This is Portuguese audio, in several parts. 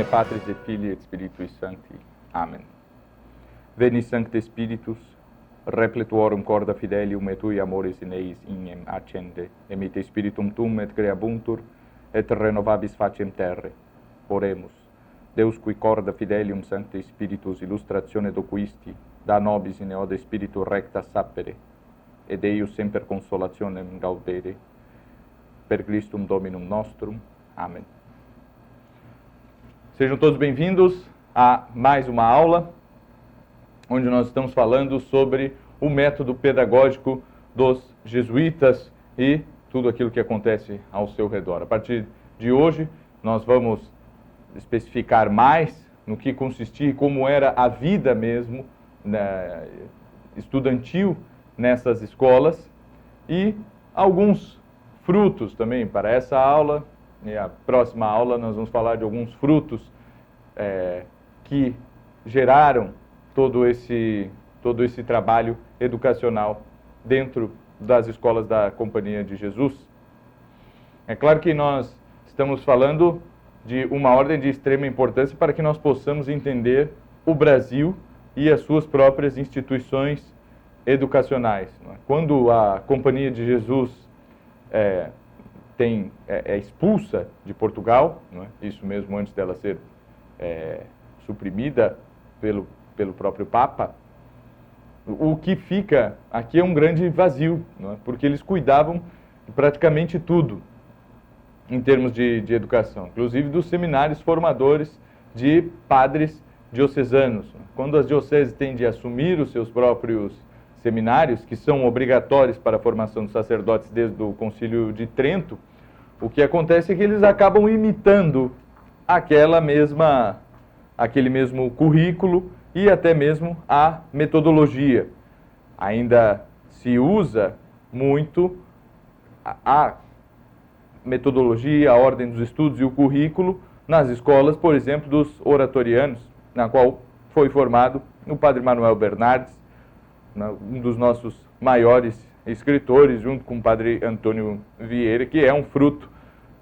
Nomine Patris et Filii et Spiritui Sancti. Amen. Veni Sancte Spiritus, repletuorum corda fidelium et tui amoris in eis ignem accende, emite spiritum tum et creabuntur, et renovabis faciem terre. Oremus. Deus qui corda fidelium Sancte Spiritus illustratione doquisti, da nobis in eode spiritu recta sapere, et eius semper consolationem gaudere. Per Christum Dominum nostrum. Amém. Sejam todos bem-vindos a mais uma aula, onde nós estamos falando sobre o método pedagógico dos jesuítas e tudo aquilo que acontece ao seu redor. A partir de hoje, nós vamos especificar mais no que consistia e como era a vida mesmo estudantil nessas escolas e alguns frutos também para essa aula. E a próxima aula nós vamos falar de alguns frutos que geraram todo esse trabalho educacional dentro das escolas da Companhia de Jesus. É claro que nós estamos falando de uma ordem de extrema importância para que nós possamos entender o Brasil e as suas próprias instituições educacionais. Quando a Companhia de Jesus é expulsa de Portugal, não é? Isso mesmo antes dela ser suprimida pelo próprio Papa, o que fica aqui é um grande vazio, não é? Porque eles cuidavam de praticamente tudo em termos de educação, inclusive dos seminários formadores de padres diocesanos. Quando as dioceses têm de assumir os seus próprios seminários, que são obrigatórios para a formação dos sacerdotes desde o Concílio de Trento, o que acontece é que eles acabam imitando aquele mesmo currículo e até mesmo a metodologia. Ainda se usa muito a metodologia, a ordem dos estudos e o currículo nas escolas, por exemplo, dos oratorianos, na qual foi formado o padre Manuel Bernardes, um dos nossos maiores escritores, junto com o padre Antônio Vieira, que é um fruto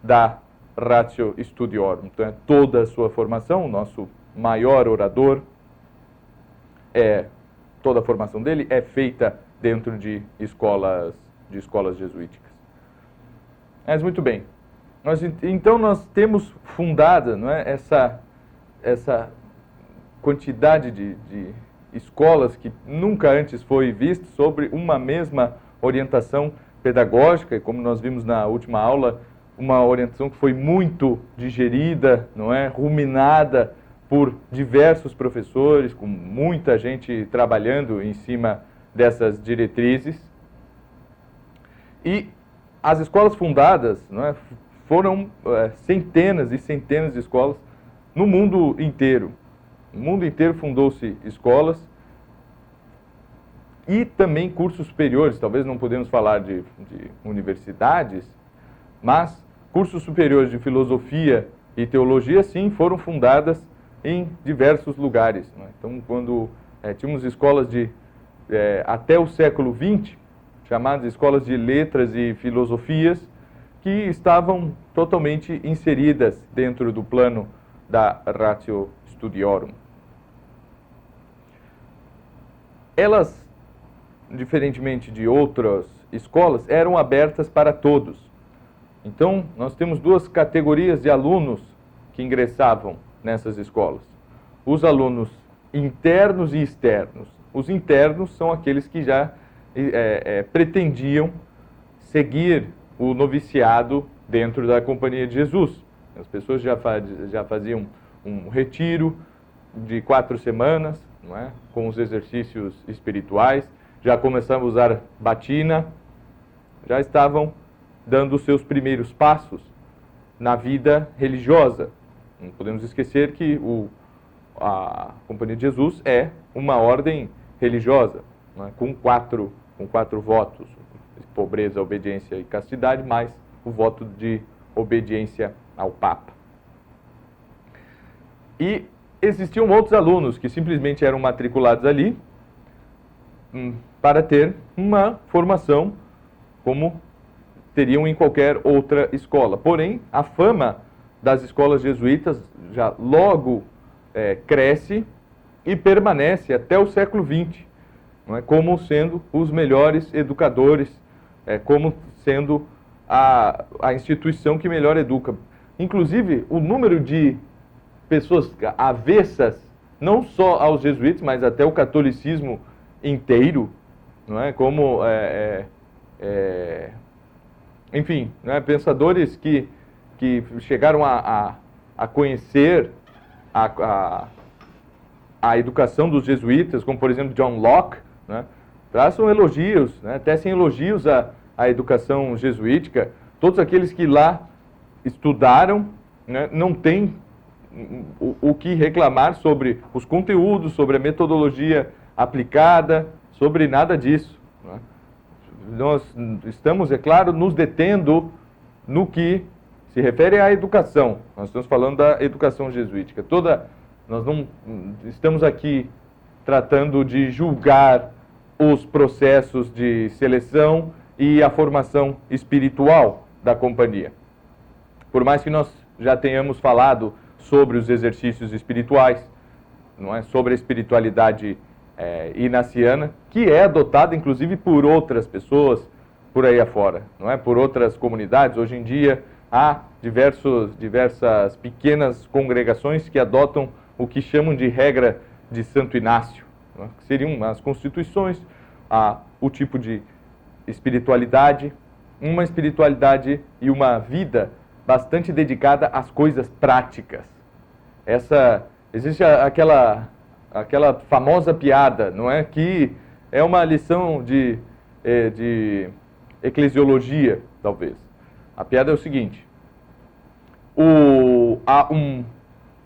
da Ratio Studiorum. Então, toda a sua formação, o nosso maior orador, toda a formação dele é feita dentro de escolas jesuíticas. Mas muito bem, então nós temos fundada, não é, essa quantidade de escolas que nunca antes foi visto sobre uma mesma orientação pedagógica, e como nós vimos na última aula, uma orientação que foi muito digerida, não é, ruminada por diversos professores, com muita gente trabalhando em cima dessas diretrizes. E as escolas fundadas, não é, foram centenas e centenas de escolas no mundo inteiro. No mundo inteiro fundou-se escolas e também cursos superiores. Talvez não podemos falar de universidades, mas cursos superiores de filosofia e teologia, sim, foram fundadas em diversos lugares. Né? Então, quando tínhamos escolas até o século XX, chamadas escolas de letras e filosofias, que estavam totalmente inseridas dentro do plano da Ratio Studiorum. Elas, diferentemente de outras escolas, eram abertas para todos. Então, nós temos duas categorias de alunos que ingressavam nessas escolas. Os alunos internos e externos. Os internos são aqueles que já pretendiam seguir o noviciado dentro da Companhia de Jesus. As pessoas já faziam um retiro de 4 semanas, não é? Com os exercícios espirituais, já começavam a usar batina, já estavam dando os seus primeiros passos na vida religiosa. Não podemos esquecer que a Companhia de Jesus é uma ordem religiosa, não é? com quatro votos: pobreza, obediência e castidade, mais o voto de obediência ao Papa. E existiam outros alunos que simplesmente eram matriculados ali para ter uma formação como teriam em qualquer outra escola. Porém, a fama das escolas jesuítas já logo cresce e permanece até o século XX, não é? Como sendo os melhores educadores, como sendo a instituição que melhor educa. Inclusive, o número de pessoas avessas, não só aos jesuítas, mas até o catolicismo inteiro, não é? Como, enfim, não é? Pensadores que chegaram a conhecer a educação dos jesuítas, como, por exemplo, John Locke, né? Traçam elogios, né? Tecem elogios à educação jesuítica. Todos aqueles que lá estudaram, né, não têm o que reclamar sobre os conteúdos, sobre a metodologia aplicada, sobre nada disso, né? Nós estamos, é claro, nos detendo no que se refere à educação. Nós estamos falando da educação jesuítica. Nós não estamos aqui tratando de julgar os processos de seleção e a formação espiritual da companhia. Por mais que nós já tenhamos falado sobre os exercícios espirituais, não é? Sobre a espiritualidade inaciana, que é adotada inclusive por outras pessoas por aí afora, não é? Por outras comunidades. Hoje em dia há diversas pequenas congregações que adotam o que chamam de regra de Santo Inácio, não é? Que seriam as constituições, o tipo de espiritualidade, uma espiritualidade e uma vida bastante dedicada às coisas práticas. Existe aquela famosa piada, não é? Que é uma lição de eclesiologia, talvez. A piada é o seguinte: há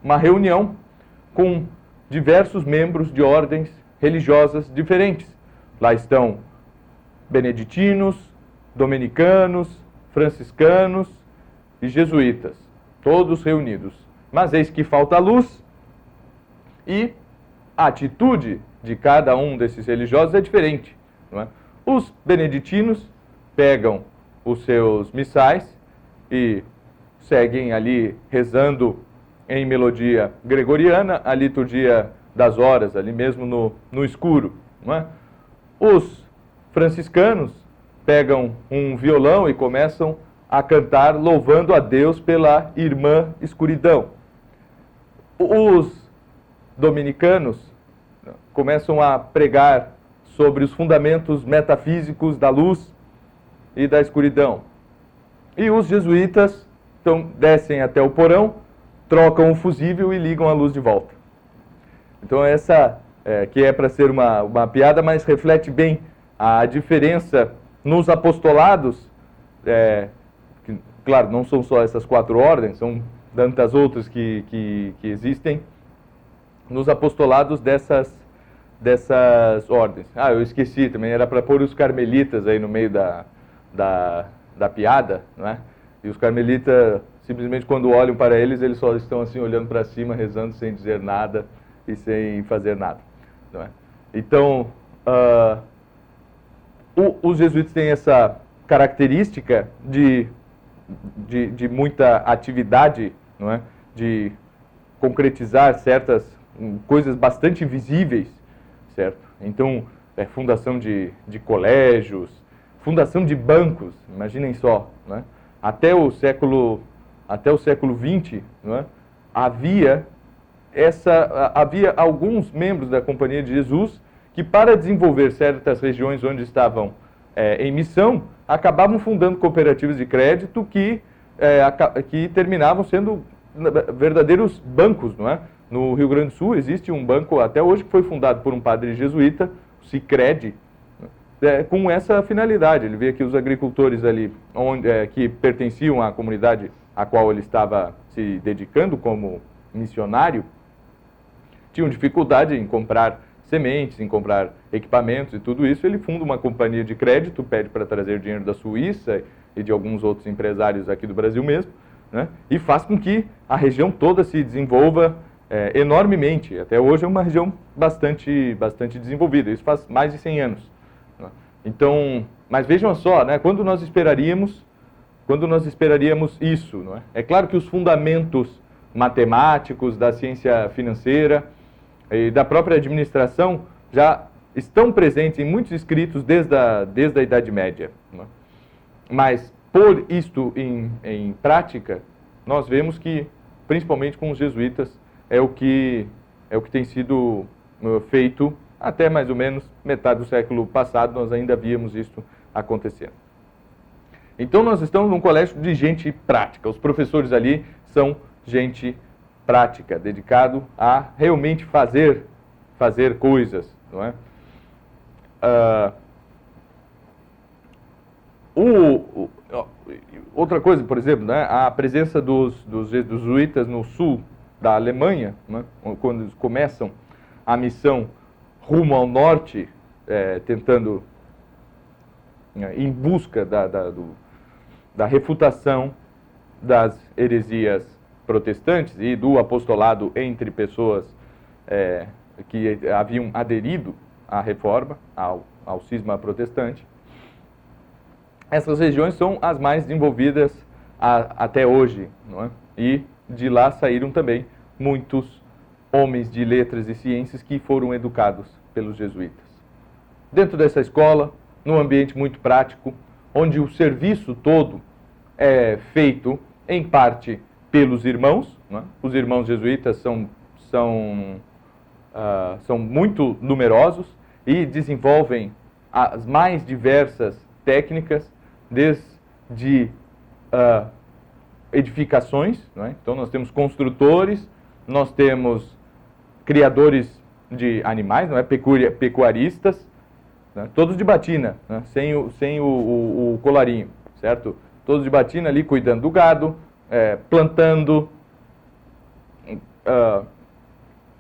uma reunião com diversos membros de ordens religiosas diferentes. Lá estão beneditinos, dominicanos, franciscanos e jesuítas, todos reunidos. Mas eis que falta a luz e a atitude de cada um desses religiosos é diferente, não é? Os beneditinos pegam os seus missais e seguem ali rezando em melodia gregoriana a liturgia das horas, ali mesmo no escuro, não é? Os franciscanos pegam um violão e começam a cantar louvando a Deus pela irmã escuridão. Os dominicanos começam a pregar sobre os fundamentos metafísicos da luz e da escuridão. E os jesuítas descem até o porão, trocam o fusível e ligam a luz de volta. Então essa, que é para ser uma piada, mas reflete bem a diferença nos apostolados, que, claro, não são só essas 4 ordens, são tantas outras que existem, nos apostolados dessas ordens. Eu esqueci também, era para pôr os carmelitas aí no meio da piada, não é? E os carmelitas, simplesmente quando olham para eles só estão assim olhando para cima, rezando sem dizer nada e sem fazer nada, não é? Então, os jesuítas têm essa característica de muita atividade, não é? De concretizar certas coisas bastante visíveis, certo? Então, fundação de colégios, fundação de bancos, imaginem só, né? Até o século XX, não é? Havia alguns membros da Companhia de Jesus que, para desenvolver certas regiões onde estavam em missão, acabavam fundando cooperativas de crédito que terminavam sendo verdadeiros bancos, não é? No Rio Grande do Sul existe um banco até hoje que foi fundado por um padre jesuíta, o Sicredi, com essa finalidade. Ele vê que os agricultores ali, que pertenciam à comunidade a qual ele estava se dedicando como missionário, tinham dificuldade em comprar sementes, em comprar equipamentos e tudo isso. Ele funda uma companhia de crédito, pede para trazer dinheiro da Suíça e de alguns outros empresários aqui do Brasil mesmo, né? E faz com que a região toda se desenvolva enormemente. Até hoje é uma região bastante desenvolvida. Isso faz mais de 100 anos. Então, mas vejam só, né? Quando nós esperaríamos Quando nós esperaríamos isso, não é? É claro que os fundamentos matemáticos da ciência financeira e da própria administração já estão presentes em muitos escritos desde a Idade Média, não é? Mas, pôr isto em prática, nós vemos que, principalmente com os jesuítas, é o que tem sido feito até mais ou menos metade do século passado. Nós ainda víamos isso acontecendo. Então, nós estamos num colégio de gente prática. Os professores ali são gente prática, dedicado a realmente fazer coisas, não é? Outra coisa, por exemplo, né, a presença dos jesuítas no sul da Alemanha, né, quando eles começam a missão rumo ao norte, tentando, em busca da refutação das heresias protestantes e do apostolado entre pessoas que haviam aderido à reforma, ao cisma protestante. Essas regiões são as mais desenvolvidas até hoje, não é? E de lá saíram também muitos homens de letras e ciências que foram educados pelos jesuítas. Dentro dessa escola, num ambiente muito prático, onde o serviço todo é feito, em parte, pelos irmãos, não é? Os irmãos jesuítas são muito numerosos e desenvolvem as mais diversas técnicas, desde edificações, não é? Então nós temos construtores, nós temos criadores de animais, não é? Pecuaristas, né? Todos de batina, né? sem o colarinho, certo? Todos de batina ali cuidando do gado, plantando,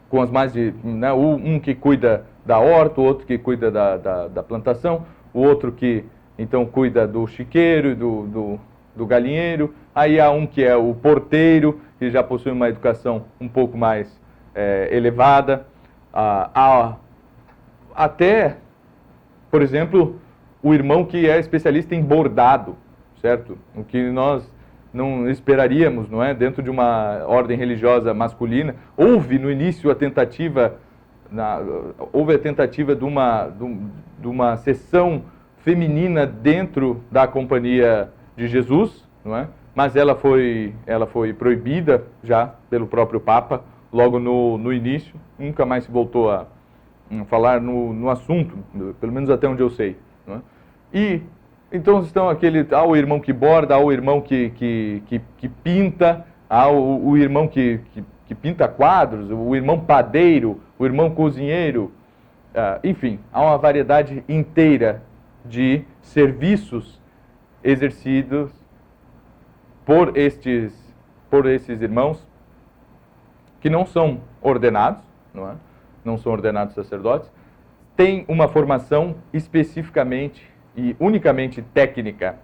com as mais de, né? Um que cuida da horta, o outro que cuida da plantação, o outro que então cuida do chiqueiro, do galinheiro. Aí há um que é o porteiro, que já possui uma educação um pouco mais elevada. Até, por exemplo, o irmão que é especialista em bordado, certo? O que nós não esperaríamos, não é? Dentro de uma ordem religiosa masculina. Houve no início a tentativa, de uma sessão feminina dentro da Companhia de Jesus, não é? Mas ela foi proibida já pelo próprio Papa logo no início. Nunca mais se voltou a falar no assunto, pelo menos até onde eu sei, não é? E então estão o irmão que borda, o irmão que pinta, o irmão que pinta quadros, o irmão padeiro, o irmão cozinheiro, enfim, há uma variedade inteira de serviços exercidos por esses irmãos que não são ordenados, não é? Não são ordenados sacerdotes, têm uma formação especificamente e unicamente técnica.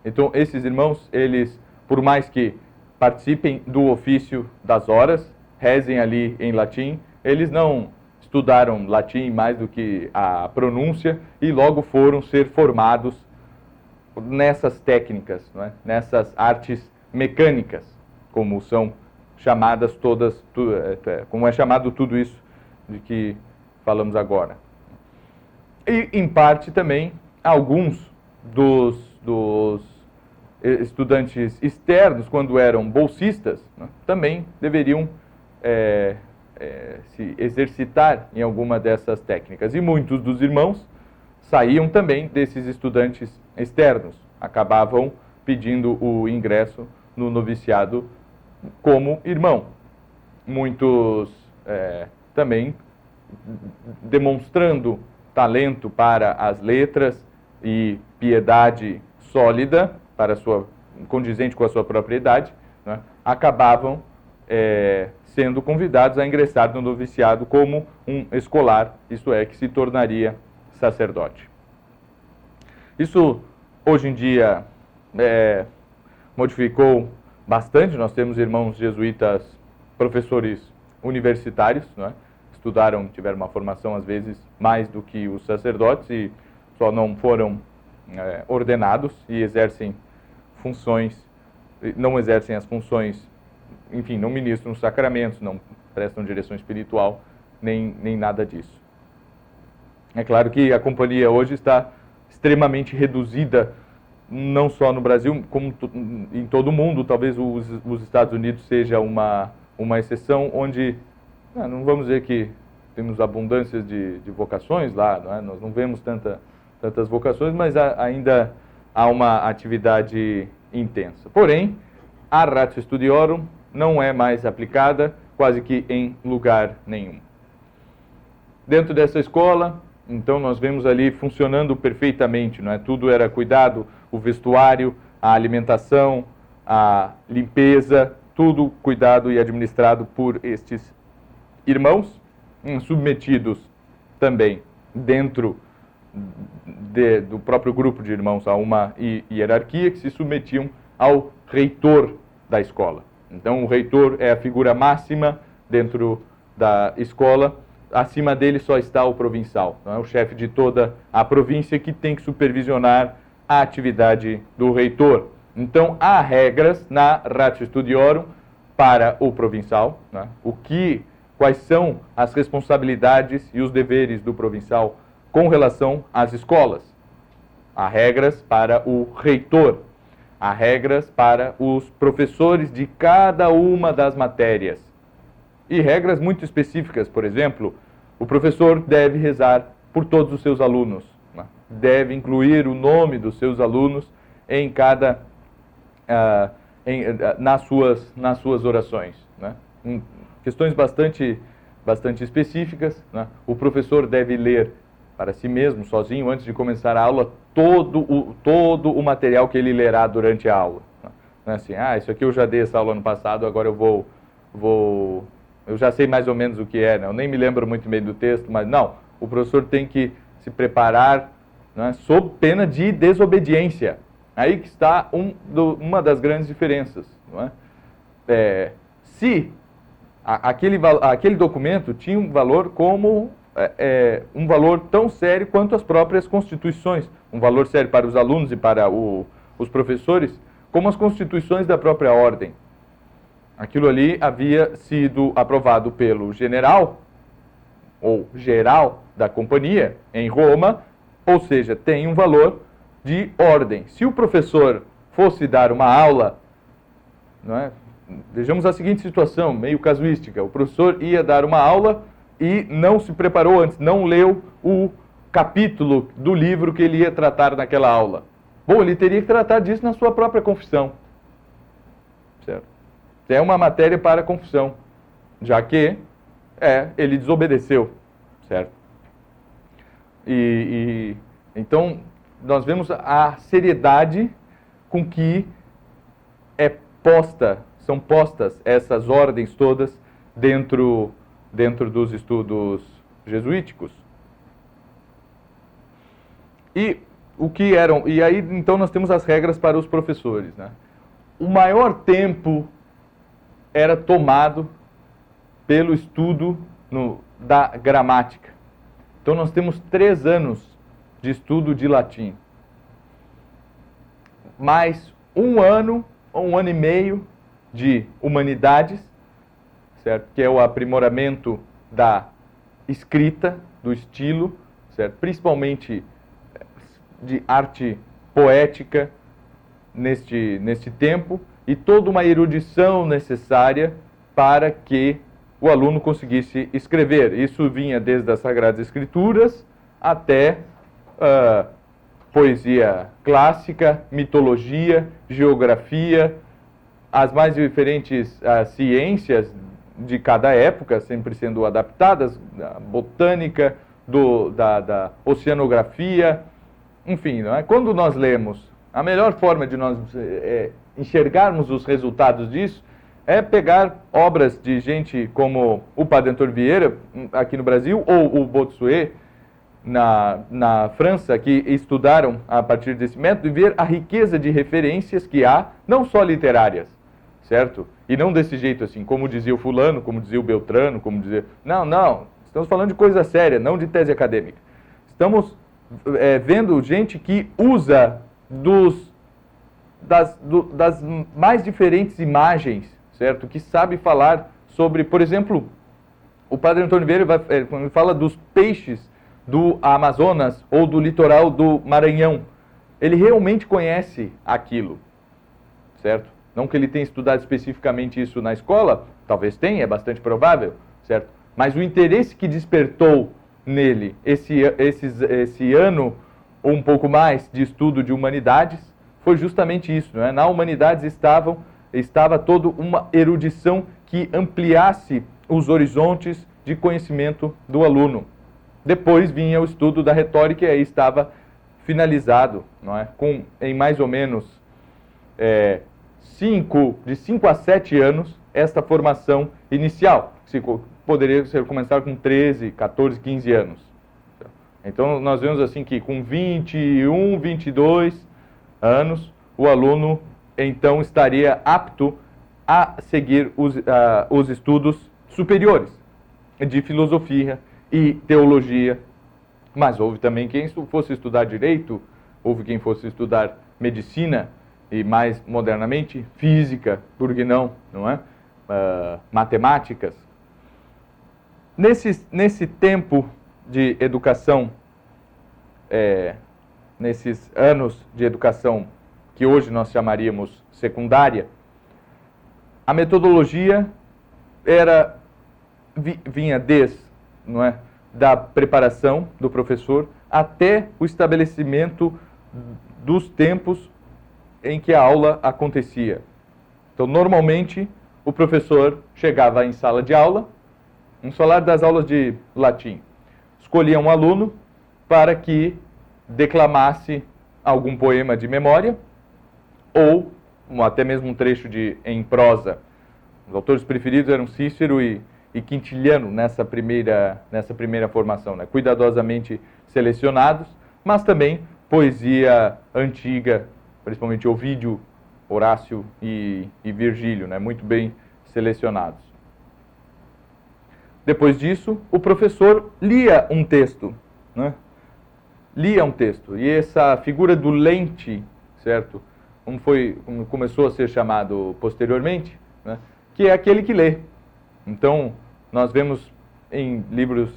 Então, esses irmãos, eles, por mais que participem do ofício das horas, rezem ali em latim, eles não estudaram latim mais do que a pronúncia e logo foram ser formados nessas técnicas, não é? Nessas artes mecânicas, como são chamadas todas, como é chamado tudo isso de que falamos agora. E, em parte, também, alguns dos estudantes externos, quando eram bolsistas, né, também deveriam se exercitar em alguma dessas técnicas. E muitos dos irmãos saíam também desses estudantes externos, acabavam pedindo o ingresso no noviciado como irmão. Muitos também demonstrando talento para as letras e piedade sólida, condizente com a sua própria idade, né, acabavam sendo convidados a ingressar no noviciado como um escolar, isto é, que se tornaria sacerdote. Isso, hoje em dia, modificou bastante. Nós temos irmãos jesuítas, professores universitários, né? Estudaram, tiveram uma formação, às vezes, mais do que os sacerdotes e só não foram ordenados e exercem funções, não exercem as funções, enfim, não ministram os sacramentos, não prestam direção espiritual, nem nada disso. É claro que a companhia hoje está extremamente reduzida, não só no Brasil, como em todo o mundo. Talvez os Estados Unidos seja uma exceção, onde não vamos dizer que temos abundâncias de vocações lá, não é? Nós não vemos tantas vocações, mas ainda há uma atividade intensa. Porém, a Ratio Studiorum não é mais aplicada quase que em lugar nenhum. Dentro dessa escola, então, nós vemos ali funcionando perfeitamente, não é? Tudo era cuidado, o vestuário, a alimentação, a limpeza, tudo cuidado e administrado por estes irmãos, submetidos também dentro do próprio grupo de irmãos a uma hierarquia que se submetiam ao reitor da escola. Então, o reitor é a figura máxima dentro da escola. Acima dele só está o provincial, não é? O chefe de toda a província, que tem que supervisionar a atividade do reitor. Então, há regras na Ratio Studiorum para o provincial, né? Quais são as responsabilidades e os deveres do provincial com relação às escolas. Há regras para o reitor, há regras para os professores de cada uma das matérias. E regras muito específicas, por exemplo, o professor deve rezar por todos os seus alunos, né? Deve incluir o nome dos seus alunos em cada, nas suas orações, né? Questões bastante específicas, né? O professor deve ler para si mesmo, sozinho, antes de começar a aula, todo o material que ele lerá durante a aula. Não é assim, isso aqui eu já dei essa aula no passado, agora eu já sei mais ou menos o que é, né? Eu nem me lembro muito bem do texto, mas não, o professor tem que se preparar, né, sob pena de desobediência. Aí que está uma das grandes diferenças, não é? Se aquele documento tinha um valor como um valor tão sério quanto as próprias constituições, um valor sério para os alunos e para os professores, como as constituições da própria ordem. Aquilo ali havia sido aprovado pelo general, ou geral da companhia, em Roma, ou seja, tem um valor de ordem. Se o professor fosse dar uma aula, não é? Vejamos a seguinte situação, meio casuística. O professor ia dar uma aula e não se preparou antes, não leu o capítulo do livro que ele ia tratar naquela aula. Bom, ele teria que tratar disso na sua própria confissão. Certo? É uma matéria para confissão, já que ele desobedeceu, certo? Então, nós vemos a seriedade com que são postas essas ordens todas dentro dos estudos jesuíticos. E aí então nós temos as regras para os professores, né? O maior tempo era tomado pelo estudo da gramática. Então nós temos 3 anos de estudo de latim, mais 1 ano ou 1 ano e meio de humanidades, certo? Que é o aprimoramento da escrita, do estilo, certo? Principalmente de arte poética neste tempo, e toda uma erudição necessária para que o aluno conseguisse escrever. Isso vinha desde as Sagradas Escrituras até poesia clássica, mitologia, geografia, as mais diferentes ciências de cada época, sempre sendo adaptadas, a botânica, da oceanografia, enfim, não é? Quando nós lemos, a melhor forma de nós enxergarmos os resultados disso é pegar obras de gente como o Padre Antônio Vieira, aqui no Brasil, ou o Bossuet, na França, que estudaram a partir desse método, e ver a riqueza de referências que há, não só literárias, certo? E não desse jeito assim, como dizia o fulano, como dizia o Beltrano, como dizia... Não, estamos falando de coisa séria, não de tese acadêmica. Estamos vendo gente que usa das mais diferentes imagens, certo? Que sabe falar sobre, por exemplo, o Padre Antônio Vieira, quando ele fala dos peixes do Amazonas ou do litoral do Maranhão, ele realmente conhece aquilo, certo? Não que ele tenha estudado especificamente isso na escola, talvez tenha, é bastante provável, certo? Mas o interesse que despertou nele esse ano ou um pouco mais de estudo de humanidades foi justamente isso, não é? Na humanidades estava toda uma erudição que ampliasse os horizontes de conhecimento do aluno. Depois vinha o estudo da retórica e aí estava finalizado, não é? Em mais ou menos de 5 a 7 anos, esta formação inicial, que poderia ser começar com 13, 14, 15 anos. Então, nós vemos assim que com 21, 22 anos, o aluno, então, estaria apto a seguir os estudos superiores de filosofia e teologia. Mas houve também quem fosse estudar direito, houve quem fosse estudar medicina e, mais modernamente, física, por que não é? Matemáticas. Nesse tempo de educação, nesses anos de educação que hoje nós chamaríamos secundária, a metodologia vinha desde, não é, da preparação do professor até o estabelecimento dos tempos em que a aula acontecia. Então, normalmente, o professor chegava em sala de aula, vamos falar das aulas de latim, escolhia um aluno para que declamasse algum poema de memória ou até mesmo um trecho em prosa. Os autores preferidos eram Cícero e Quintiliano nessa primeira formação, né? Cuidadosamente selecionados, mas também poesia antiga, principalmente Ovídio, Horácio e Virgílio, né? Muito bem selecionados. Depois disso, o professor lia um texto, né? Lia um texto. E essa figura do lente, certo? Como começou a ser chamado posteriormente, né? Que é aquele que lê. Então, nós vemos em livros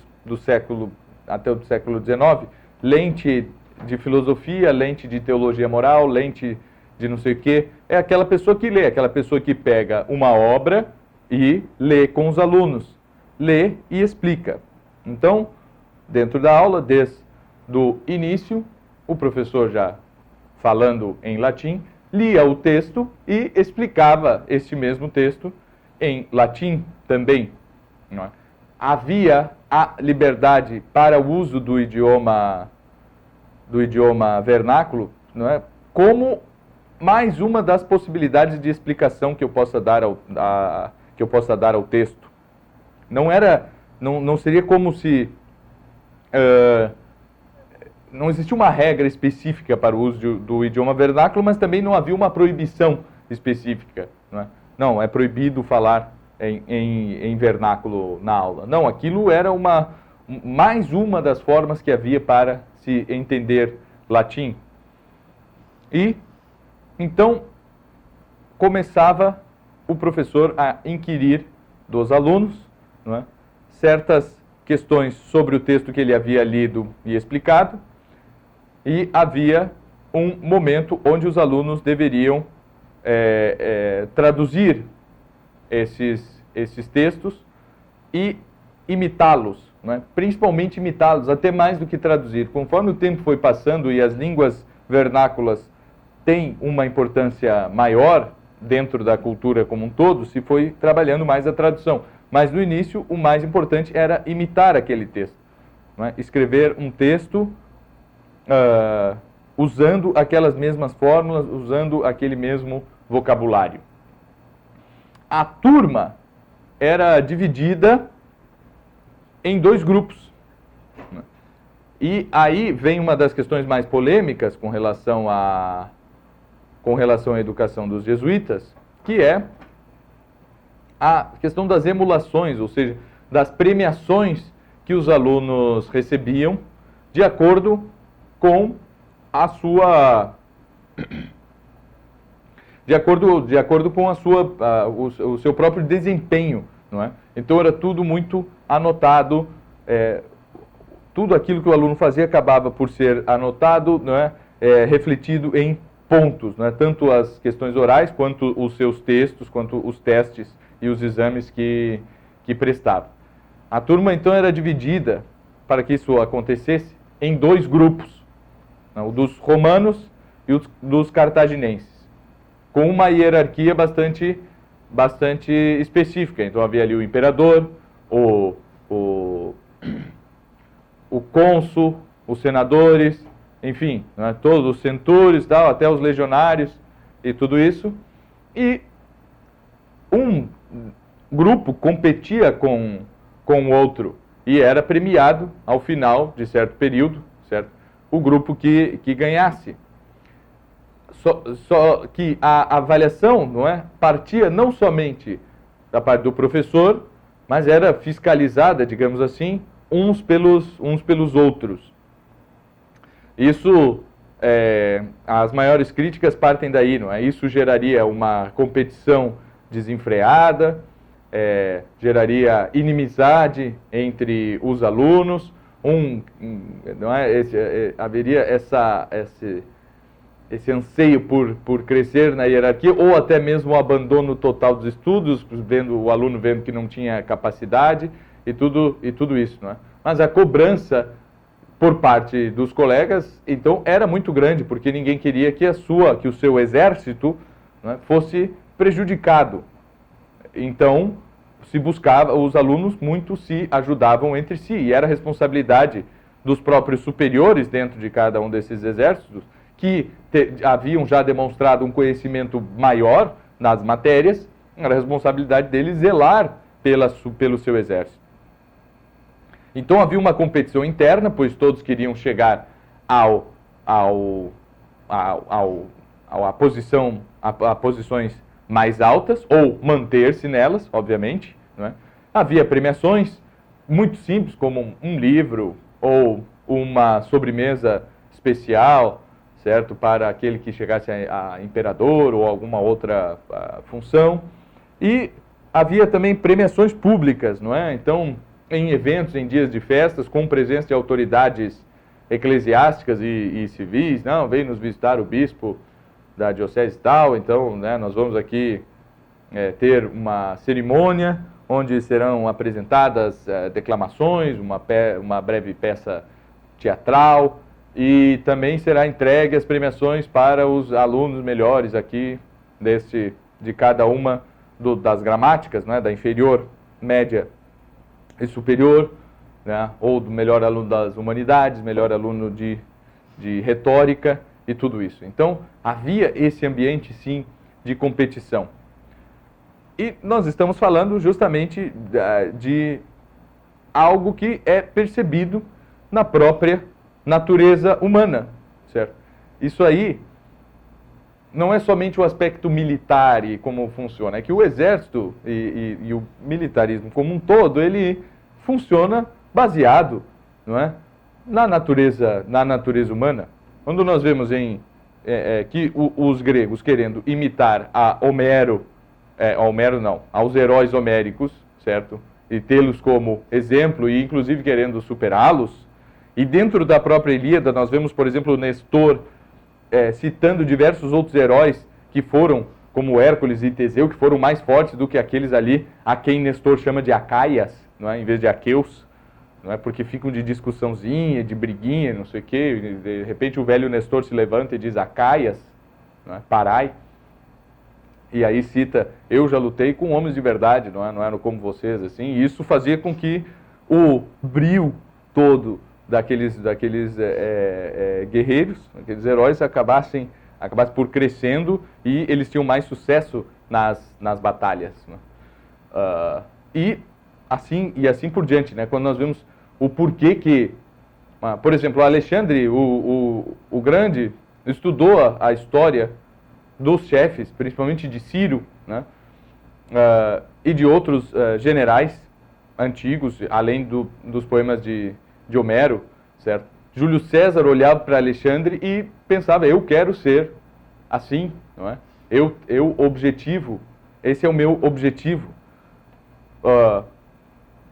até o século XIX, lente de filosofia, lente de teologia moral, lente de não sei o quê. É aquela pessoa que lê, aquela pessoa que pega uma obra e lê com os alunos. Lê e explica. Então, dentro da aula, desde o início, o professor já falando em latim, lia o texto e explicava este mesmo texto em latim também. Não é? Havia a liberdade para o uso do idioma vernáculo, não é? Como mais uma das possibilidades de explicação que eu possa dar ao texto. Não seria como se não existia uma regra específica para o uso do idioma vernáculo, mas também não havia uma proibição específica. Não é proibido falar em vernáculo na aula. Não, aquilo era mais uma das formas que havia para se entender latim. E, então, começava o professor a inquirir dos alunos, não é, certas questões sobre o texto que ele havia lido e explicado, e havia um momento onde os alunos deveriam traduzir esses textos e imitá-los, né? Principalmente imitá-los, até mais do que traduzir. Conforme o tempo foi passando e as línguas vernáculas têm uma importância maior dentro da cultura como um todo, se foi trabalhando mais a tradução. Mas no início, o mais importante era imitar aquele texto, né? Escrever um texto usando aquelas mesmas fórmulas, usando aquele mesmo vocabulário. A turma era dividida em 2 grupos. E aí vem uma das questões mais polêmicas com relação à educação dos jesuítas, que é a questão das emulações, ou seja, das premiações que os alunos recebiam de acordo com a sua de acordo com o seu próprio desempenho, não é? Então era tudo muito anotado, tudo aquilo que o aluno fazia acabava por ser anotado, não é? Refletido em pontos, não é? Tanto as questões orais, quanto os seus textos, quanto os testes e os exames que prestava. A turma, então, era dividida, para que isso acontecesse, em 2 grupos, né? O dos romanos e o dos cartaginenses, com uma hierarquia bastante específica. Então, havia ali o imperador, o cônsul, os senadores, enfim, né? Todos os centúrios, tal, até os legionários e tudo isso. E um grupo competia com o outro e era premiado ao final de certo período, certo? O grupo que ganhasse. Só que a avaliação, não é, partia não somente da parte do professor, mas era fiscalizada, digamos assim, uns pelos outros. Isso, as maiores críticas partem daí, não é? Isso geraria uma competição desenfreada, geraria inimizade entre os alunos, não é? Haveria esse anseio por crescer na hierarquia, ou até mesmo o abandono total dos estudos, o aluno vendo que não tinha capacidade, e tudo isso, não é? Mas a cobrança por parte dos colegas, então, era muito grande, porque ninguém queria que o seu exército, não é, fosse prejudicado. Então, se buscava, os alunos muito se ajudavam entre si, e era responsabilidade dos próprios superiores dentro de cada um desses exércitos, que haviam já demonstrado um conhecimento maior nas matérias, era a responsabilidade deles zelar pelo seu exército. Então havia uma competição interna, pois todos queriam chegar a posições mais altas, ou manter-se nelas, obviamente, não é? Havia premiações muito simples, como um livro ou uma sobremesa especial, certo? Para aquele que chegasse a imperador ou alguma outra função. E havia também premiações públicas, não é? Então, em eventos, em dias de festas, com presença de autoridades eclesiásticas e civis, não, veio nos visitar o bispo da diocese tal, então, né, nós vamos aqui ter uma cerimônia onde serão apresentadas declamações, uma breve peça teatral, e também será entregue as premiações para os alunos melhores aqui de cada uma das gramáticas, né, da inferior, média e superior, né, ou do melhor aluno das humanidades, melhor aluno de retórica e tudo isso. Então, havia esse ambiente, sim, de competição. E nós estamos falando justamente de algo que é percebido na própria natureza humana, certo? Isso aí não é somente o aspecto militar e como funciona, é que o exército e o militarismo como um todo, ele funciona baseado, não é, na natureza humana. Quando nós vemos que os gregos querendo imitar aos heróis homéricos, certo? E tê-los como exemplo e inclusive querendo superá-los, e dentro da própria Ilíada nós vemos, por exemplo, Nestor citando diversos outros heróis que foram, como Hércules e Teseu, que foram mais fortes do que aqueles ali a quem Nestor chama de Acaias, não é? Em vez de Aqueus, não é? Porque ficam de discussãozinha, de briguinha, não sei o quê, de repente o velho Nestor se levanta e diz Acaias, não é? Parai, e aí cita, eu já lutei com homens de verdade, não eram como vocês, assim, e isso fazia com que o brio todo daqueles guerreiros, aqueles heróis, acabassem por crescendo, e eles tinham mais sucesso nas batalhas, né? E assim por diante, né? Quando nós vemos o porquê que, por exemplo, Alexandre o Grande estudou a história dos chefes, principalmente de Ciro, né? E de outros generais antigos, além dos poemas de Homero, certo? Júlio César olhava para Alexandre e pensava, eu quero ser assim, não é? Eu objetivo, esse é o meu objetivo.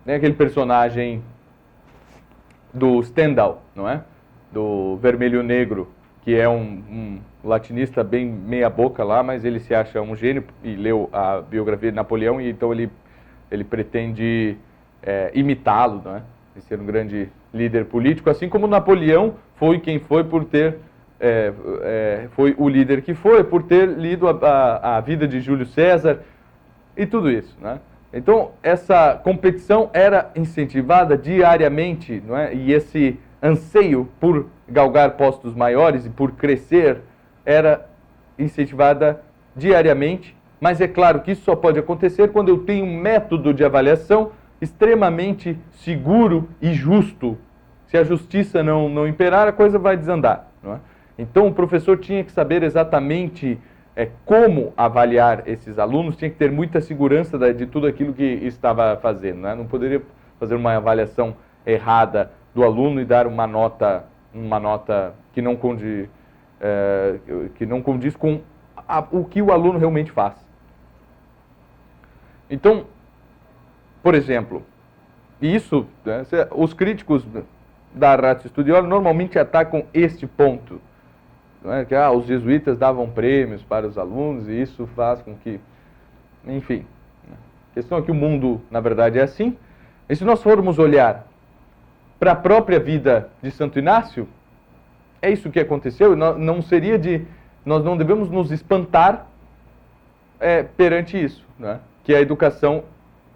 Tem aquele personagem do Stendhal, não é? Do Vermelho e Negro, que é um latinista bem meia boca lá, mas ele se acha um gênio e leu a biografia de Napoleão, e então ele pretende imitá-lo, não é? E ser um grande líder político, assim como Napoleão foi quem foi por ter foi o líder que foi, por ter lido a vida de Júlio César e tudo isso, né? Então, essa competição era incentivada diariamente, não é? E esse anseio por galgar postos maiores e por crescer era incentivada diariamente, mas é claro que isso só pode acontecer quando eu tenho um método de avaliação extremamente seguro e justo. Se a justiça não imperar, a coisa vai desandar, não é? Então, o professor tinha que saber exatamente como avaliar esses alunos, tinha que ter muita segurança de tudo aquilo que estava fazendo, né? Não poderia fazer uma avaliação errada do aluno e dar uma nota que não condiz com o que o aluno realmente faz. Então, por exemplo, isso, né, os críticos da Ratio Studiorum normalmente atacam este ponto, não é? Que os jesuítas davam prêmios para os alunos e isso faz com que, enfim, a questão é que o mundo, na verdade, é assim. E se nós formos olhar para a própria vida de Santo Inácio, é isso que aconteceu. Nós não devemos nos espantar perante isso, né? Que a educação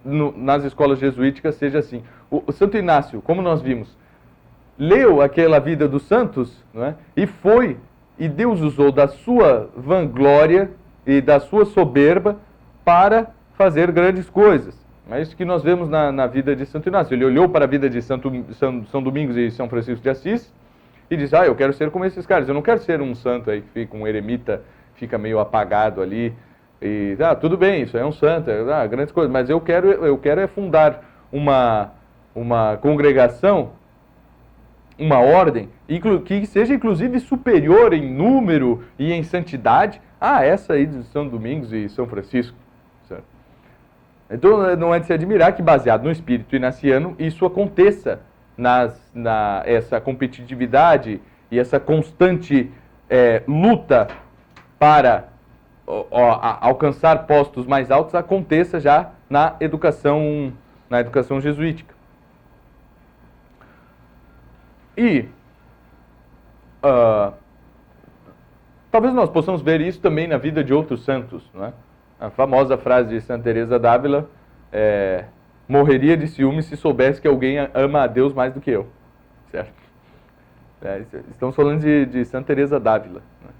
nas escolas jesuíticas seja assim. O Santo Inácio, como nós vimos, leu aquela vida dos santos, né? E Deus usou da sua vanglória e da sua soberba para fazer grandes coisas. É isso que nós vemos na vida de Santo Inácio. Ele olhou para a vida de São Domingos e São Francisco de Assis e disse, eu quero ser como esses caras. Eu não quero ser um santo aí que fica um eremita, fica meio apagado ali. E, tudo bem, isso é um santo, grandes coisas. Mas eu quero fundar uma congregação, uma ordem, que seja inclusive superior em número e em santidade a essa aí de São Domingos e São Francisco. Certo? Então não é de se admirar que, baseado no espírito inaciano, isso aconteça, essa competitividade e essa constante luta para alcançar postos mais altos aconteça já na educação jesuítica. E talvez nós possamos ver isso também na vida de outros santos, não é? A famosa frase de Santa Teresa d'Ávila morreria de ciúme se soubesse que alguém ama a Deus mais do que eu, certo? Estamos falando de Santa Teresa d'Ávila, né?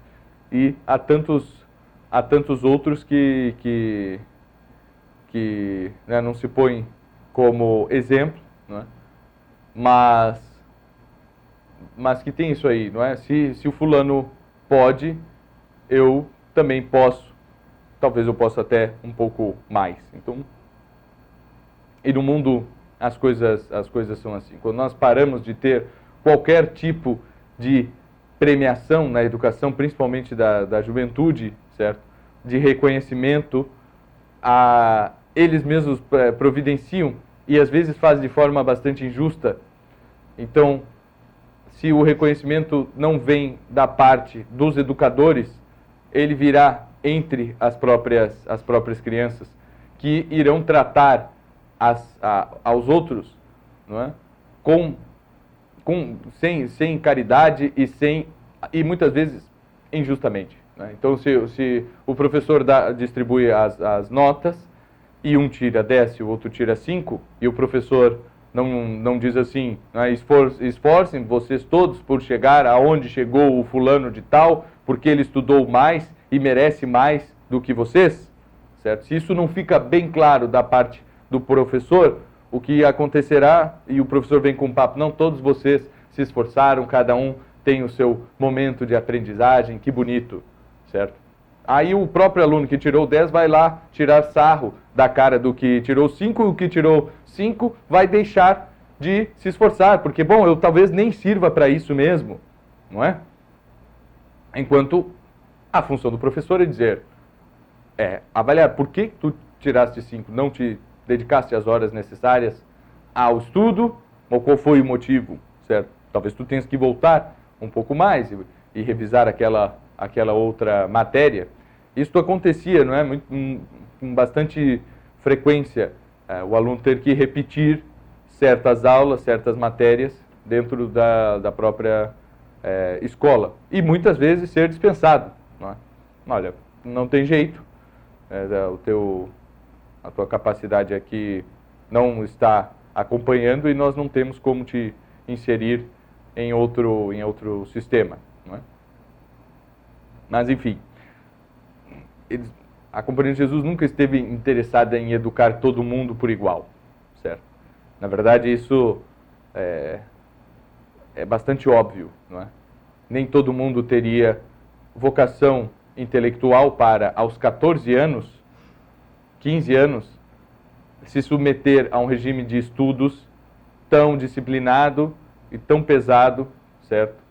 E há tantos outros que não se põem como exemplo, não é? Mas que tem isso aí, não é? Se o fulano pode, eu também posso. Talvez eu possa até um pouco mais. Então, e no mundo as coisas são assim. Quando nós paramos de ter qualquer tipo de premiação na educação, principalmente da juventude, certo? De reconhecimento, eles mesmos providenciam e às vezes fazem de forma bastante injusta. Então, se o reconhecimento não vem da parte dos educadores, ele virá entre as próprias crianças, que irão tratar aos outros, não é? Sem caridade e muitas vezes injustamente, né? Então, se o professor distribui as notas e um tira 10 e o outro tira 5, e o professor não diz assim, né, esforcem vocês todos por chegar aonde chegou o fulano de tal, porque ele estudou mais e merece mais do que vocês, certo? Se isso não fica bem claro da parte do professor, o que acontecerá, e o professor vem com um papo, não, todos vocês se esforçaram, cada um tem o seu momento de aprendizagem, que bonito, certo? Aí o próprio aluno que tirou 10 vai lá tirar sarro da cara do que tirou 5, e o que tirou 5 vai deixar de se esforçar, porque, bom, eu talvez nem sirva para isso mesmo, não é? Enquanto a função do professor é dizer, avaliar por que tu tiraste 5, não te dedicaste as horas necessárias ao estudo, ou qual foi o motivo, certo? Talvez tu tenhas que voltar um pouco mais e revisar aquela outra matéria. Isso acontecia, não é? Com bastante frequência, o aluno ter que repetir certas aulas, certas matérias dentro da própria escola. E muitas vezes ser dispensado, não é? Olha, não tem jeito, a tua capacidade aqui não está acompanhando e nós não temos como te inserir em outro sistema, não é? Mas, enfim, a Companhia de Jesus nunca esteve interessada em educar todo mundo por igual, certo? Na verdade, isso é bastante óbvio, não é? Nem todo mundo teria vocação intelectual para, aos 14 anos, 15 anos, se submeter a um regime de estudos tão disciplinado e tão pesado, certo?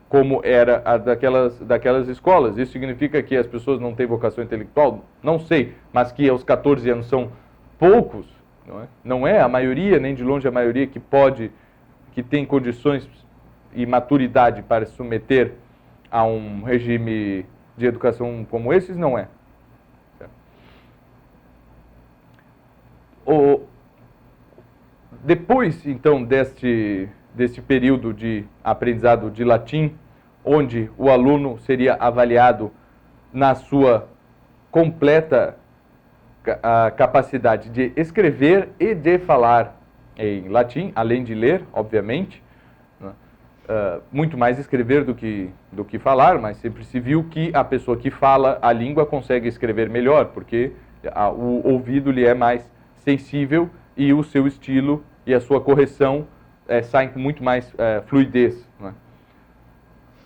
Como era a daquelas escolas. Isso significa que as pessoas não têm vocação intelectual? Não sei, mas que aos 14 anos são poucos, não é? Não é a maioria, nem de longe a maioria que tem condições e maturidade para se submeter a um regime de educação como esses, não é. Depois, então, deste período de aprendizado de latim, onde o aluno seria avaliado na sua completa capacidade de escrever e de falar em latim, além de ler, obviamente, né? Muito mais escrever do que falar, mas sempre se viu que a pessoa que fala a língua consegue escrever melhor, porque o ouvido lhe é mais sensível e o seu estilo e a sua correção saem com muito mais fluidez, né?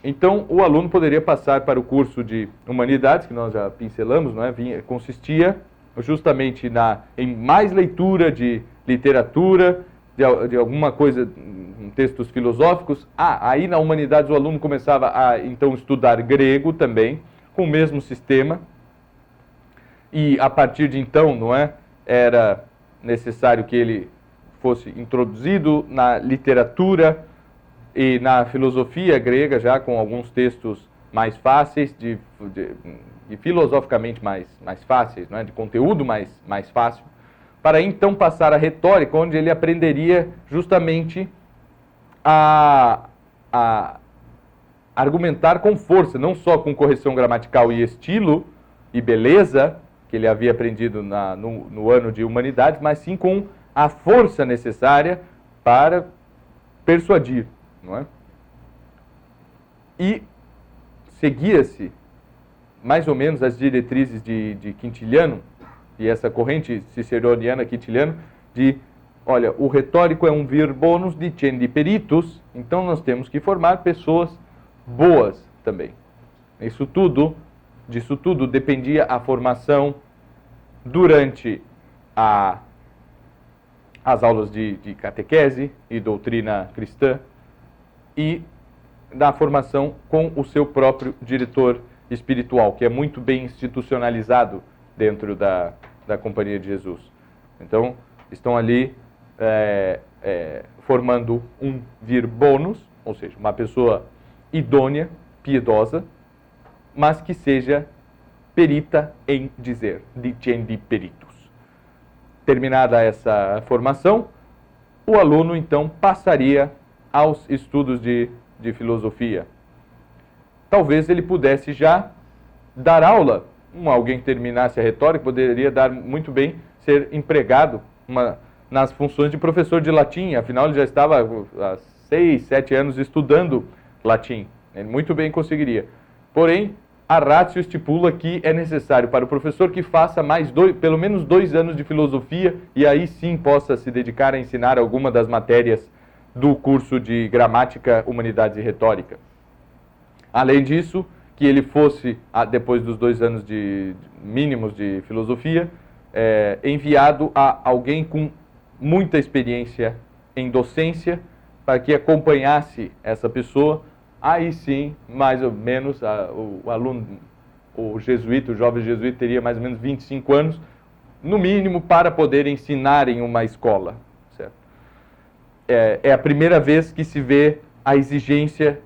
Então, o aluno poderia passar para o curso de Humanidades, que nós já pincelamos, não é? Consistia justamente em mais leitura de literatura, de alguma coisa, textos filosóficos. Aí na Humanidades o aluno começava a, então, estudar grego também, com o mesmo sistema. E a partir de então, não é? Era necessário que ele fosse introduzido na literatura e na filosofia grega, já com alguns textos mais fáceis, e filosoficamente mais fáceis, não é? De conteúdo mais fácil, para então passar a retórica, onde ele aprenderia justamente a argumentar com força, não só com correção gramatical e estilo e beleza, que ele havia aprendido no ano de Humanidades, mas sim com a força necessária para persuadir, não é? E seguia-se mais ou menos as diretrizes de Quintiliano, e essa corrente ciceroniana Quintiliano, olha, o retórico é um vir bonus dicendi peritus, então nós temos que formar pessoas boas também. Disso tudo dependia a formação durante as aulas de catequese e doutrina cristã e da formação com o seu próprio diretor espiritual, que é muito bem institucionalizado dentro da Companhia de Jesus. Então, estão ali formando um vir bonus, ou seja, uma pessoa idônea, piedosa, mas que seja perita em dizer, dicendi peritus. Terminada essa formação, o aluno, então, passaria aos estudos de filosofia. Talvez ele pudesse já dar aula. Alguém que terminasse a retórica poderia dar muito bem, ser empregado nas funções de professor de latim. Afinal, ele já estava há 6, 7 anos estudando latim. Ele muito bem conseguiria. Porém, a ratio estipula que é necessário para o professor que faça pelo menos 2 anos de filosofia e aí sim possa se dedicar a ensinar alguma das matérias do curso de gramática, humanidades e retórica. Além disso, que ele fosse, depois dos 2 anos mínimos de filosofia, enviado a alguém com muita experiência em docência, para que acompanhasse essa pessoa. Aí sim, mais ou menos, o jesuíta, o jovem jesuíta teria mais ou menos 25 anos, no mínimo, para poder ensinar em uma escola. Certo? É a primeira vez que se vê a exigência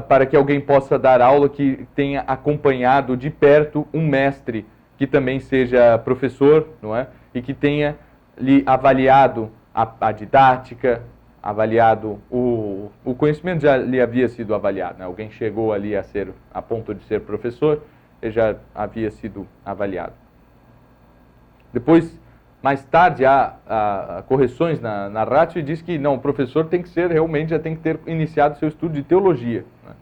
para que alguém possa dar aula que tenha acompanhado de perto um mestre que também seja professor, não é? E que tenha lhe avaliado a didática, avaliado o conhecimento já lhe havia sido avaliado, né? Alguém chegou ali a ponto de ser professor, ele já havia sido avaliado. Depois, mais tarde, há correções na ratio e diz que não, o professor tem que ser, realmente já tem que ter iniciado seu estudo de teologia, né?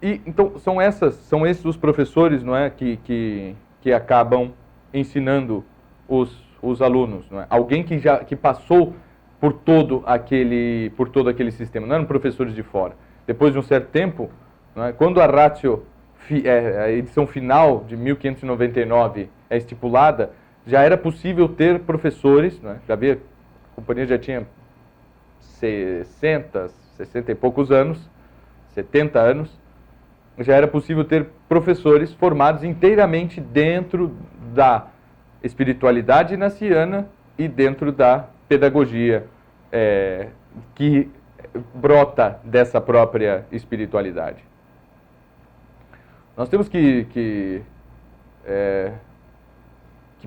E então são esses os professores, não é, que acabam ensinando os alunos, não é? Alguém que passou por todo aquele sistema, não eram professores de fora. Depois de um certo tempo, não é, quando a ratio, a edição final de 1599 é estipulada, já era possível ter professores, não é? A companhia já tinha 60 e poucos anos, 70 anos, já era possível ter professores formados inteiramente dentro da espiritualidade naciana e dentro da pedagogia que brota dessa própria espiritualidade. Nós temos que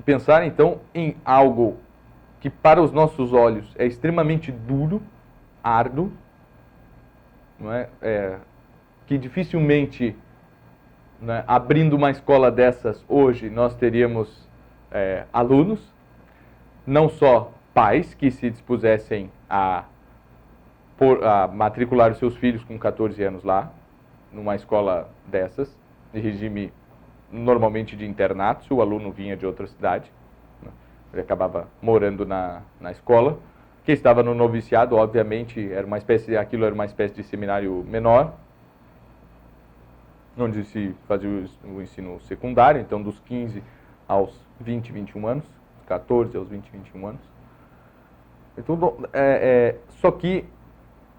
pensar, então, em algo que para os nossos olhos é extremamente duro, árduo, não é? Que dificilmente, né, abrindo uma escola dessas hoje, nós teríamos alunos, não só pais que se dispusessem a matricular os seus filhos com 14 anos lá, numa escola dessas, de regime normalmente de internato, se o aluno vinha de outra cidade, né, ele acabava morando na escola, que estava no noviciado, obviamente, aquilo era uma espécie de seminário menor, onde se fazia o ensino secundário, então dos 15 aos 20, 21 anos, 14 aos 20, 21 anos. Então, só que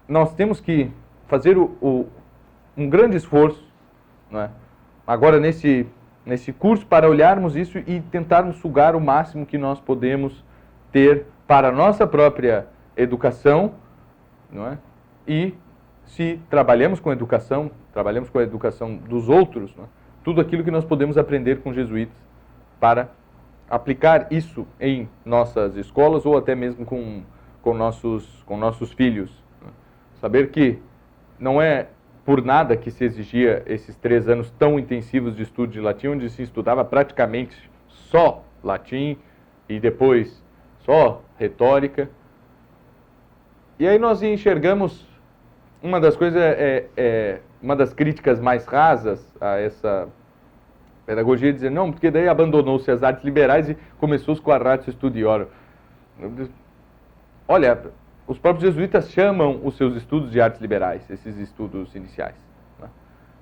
nós temos que fazer um grande esforço, né, agora nesse curso, para olharmos isso e tentarmos sugar o máximo que nós podemos ter para a nossa própria educação, não é? E se trabalhamos com a educação dos outros, né? Tudo aquilo que nós podemos aprender com jesuítas para aplicar isso em nossas escolas ou até mesmo com nossos filhos, né? Saber que não é por nada que se exigia esses 3 anos tão intensivos de estudo de latim, onde se estudava praticamente só latim e depois só retórica. E aí nós enxergamos uma das coisas, uma das críticas mais rasas a essa pedagogia, dizer, não, porque daí abandonou-se as artes liberais e começou-se com a ratio studiorum. Olha, os próprios jesuítas chamam os seus estudos de artes liberais, esses estudos iniciais, né?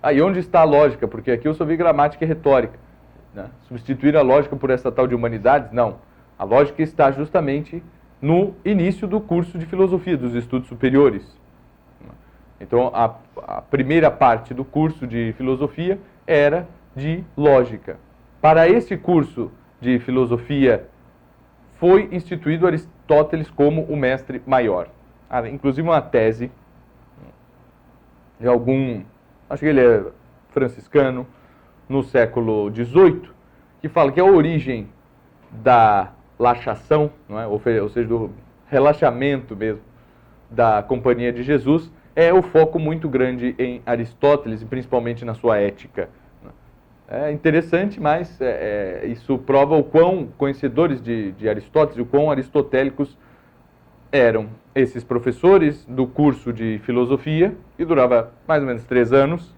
Aí onde está a lógica? Porque aqui eu só vi gramática e retórica, né? Substituir a lógica por essa tal de humanidades? Não. A lógica está justamente no início do curso de filosofia, dos estudos superiores. Então, a primeira parte do curso de filosofia era de lógica. Para esse curso de filosofia, foi instituído Aristóteles como o mestre maior. Inclusive uma tese de acho que ele é franciscano, no século XVIII, que fala que a origem da laxação, não é? Ou seja, do relaxamento mesmo da Companhia de Jesus, é o foco muito grande em Aristóteles, e principalmente na sua ética. É interessante, mas isso prova o quão conhecedores de Aristóteles, o quão aristotélicos eram esses professores do curso de filosofia, que durava mais ou menos 3 anos,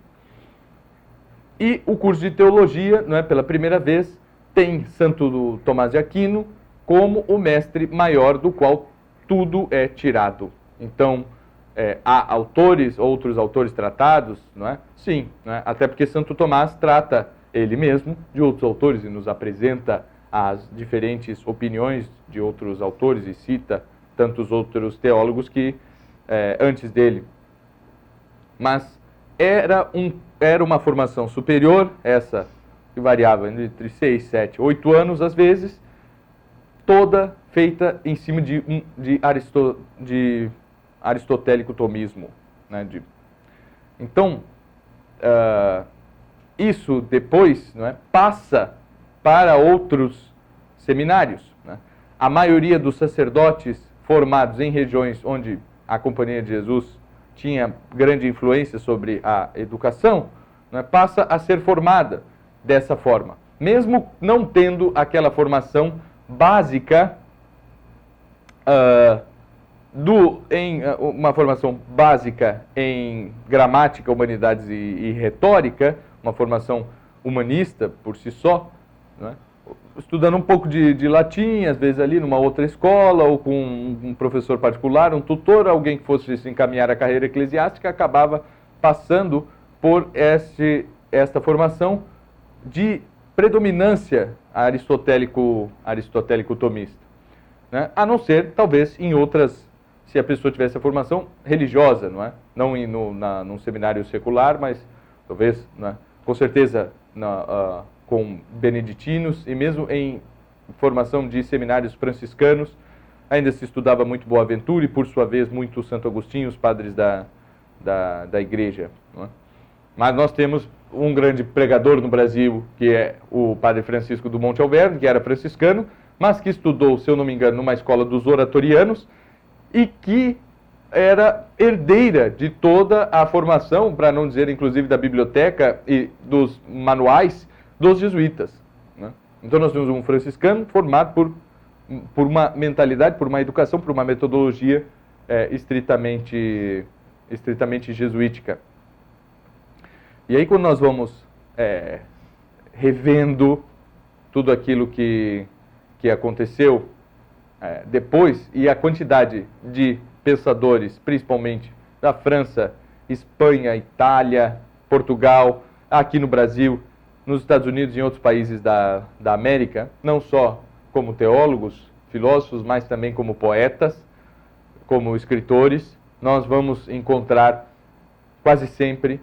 e o curso de teologia, não é, pela primeira vez, tem Santo Tomás de Aquino como o mestre maior do qual tudo é tirado. Então, há outros autores tratados, não é? Sim, não é? Até porque Santo Tomás trata ele mesmo de outros autores e nos apresenta as diferentes opiniões de outros autores e cita tantos outros teólogos que antes dele. Mas era uma formação superior, essa que variava entre 6, 7, 8 anos às vezes, toda feita em cima de aristotélico tomismo. Né? Então, isso depois, não é, passa para outros seminários. Né? A maioria dos sacerdotes formados em regiões onde a Companhia de Jesus tinha grande influência sobre a educação, né, passa a ser formada dessa forma, mesmo não tendo aquela formação básica, uma formação básica em gramática, humanidades e retórica, uma formação humanista por si só, né? Estudando um pouco de latim, às vezes ali numa outra escola, ou com um professor particular, um tutor, alguém que fosse se encaminhar à carreira eclesiástica, acabava passando por esta formação de predominância aristotélico-tomista. Né? A não ser, talvez, em outras, se a pessoa tivesse a formação religiosa, não é? Não num seminário secular, mas talvez, né? Com certeza, com beneditinos e mesmo em formação de seminários franciscanos, ainda se estudava muito Boaventura e, por sua vez, muito Santo Agostinho, os padres da igreja. Não é? Mas nós temos um grande pregador no Brasil, que é o padre Francisco do Monte Alverne, que era franciscano, mas que estudou, se eu não me engano, numa escola dos oratorianos e que era herdeira de toda a formação, para não dizer inclusive da biblioteca e dos manuais dos jesuítas. Né? Então nós temos um franciscano formado por uma mentalidade, por uma educação, por uma metodologia estritamente jesuítica. E aí quando nós vamos revendo tudo aquilo que aconteceu depois, e a quantidade de pensadores, principalmente da França, Espanha, Itália, Portugal, aqui no Brasil, nos Estados Unidos e em outros países da América, não só como teólogos, filósofos, mas também como poetas, como escritores, nós vamos encontrar quase sempre,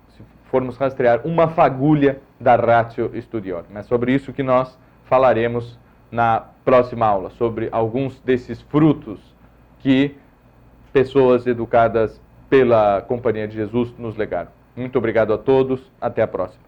se formos rastrear, uma fagulha da ratio studiorum. É sobre isso que nós falaremos na próxima aula, sobre alguns desses frutos que pessoas educadas pela Companhia de Jesus nos legaram. Muito obrigado a todos, até a próxima.